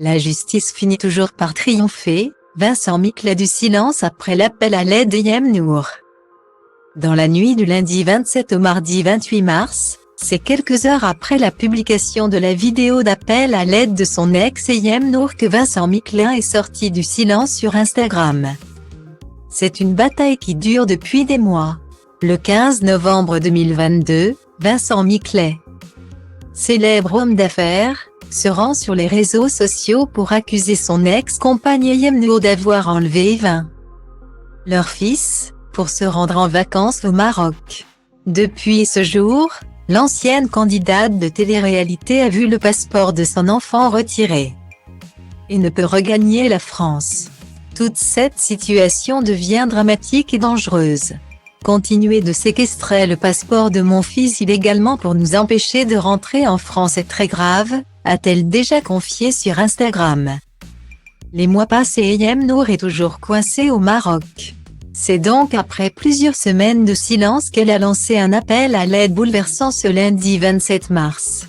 La justice finit toujours par triompher, Vincent Miclet du silence après l'appel à l'aide d'Eyem Nour. Dans la nuit du lundi 27 au mardi 28 mars, c'est quelques heures après la publication de la vidéo d'appel à l'aide de son ex Eyem Nour que Vincent Miclet est sorti du silence sur Instagram. C'est une bataille qui dure depuis des mois. Le 15 novembre 2022, Vincent Miclet, célèbre homme d'affaires, se rend sur les réseaux sociaux pour accuser son ex-compagne Eyem Nour d'avoir enlevé leur fils, pour se rendre en vacances au Maroc. Depuis ce jour, l'ancienne candidate de télé-réalité a vu le passeport de son enfant retiré et ne peut regagner la France. Toute cette situation devient dramatique et dangereuse. Continuer de séquestrer le passeport de mon fils illégalement pour nous empêcher de rentrer en France est très grave, a-t-elle déjà confié sur Instagram. Les mois passent et Eyem Nour est toujours coincée au Maroc. C'est donc après plusieurs semaines de silence qu'elle a lancé un appel à l'aide bouleversant ce lundi 27 mars.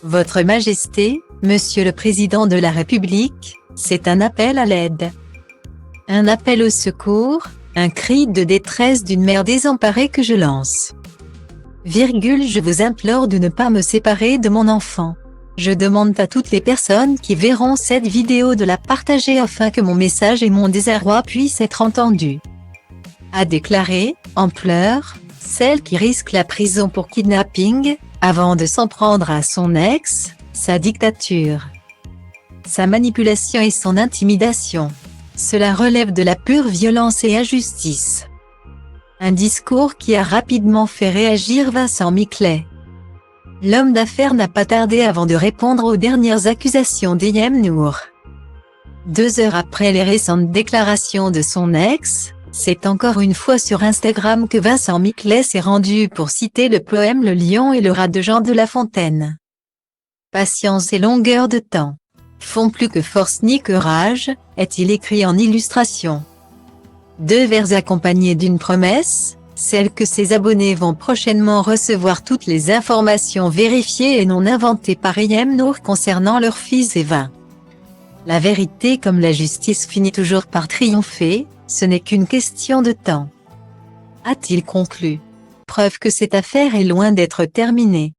Votre Majesté, Monsieur le Président de la République, c'est un appel à l'aide. Un appel au secours, un cri de détresse d'une mère désemparée que je lance. Je vous implore de ne pas me séparer de mon enfant. Je demande à toutes les personnes qui verront cette vidéo de la partager afin que mon message et mon désarroi puissent être entendus. A déclaré, en pleurs, celle qui risque la prison pour kidnapping, avant de s'en prendre à son ex, sa dictature, sa manipulation et son intimidation. Cela relève de la pure violence et injustice. Un discours qui a rapidement fait réagir Vincent Miclet. L'homme d'affaires n'a pas tardé avant de répondre aux dernières accusations d'Eyem Nour. 2 heures après les récentes déclarations de son ex, c'est encore une fois sur Instagram que Vincent Miclet s'est rendu pour citer le poème Le Lion et le Rat de Jean de La Fontaine. Patience et longueur de temps font plus que force ni que rage, est-il écrit en illustration. 2 vers accompagnés d'une promesse, celle que ses abonnés vont prochainement recevoir toutes les informations vérifiées et non inventées par Eyem Nour concernant leur fils Eva. La vérité comme la justice finit toujours par triompher, ce n'est qu'une question de temps. A-t-il conclu. Preuve que cette affaire est loin d'être terminée.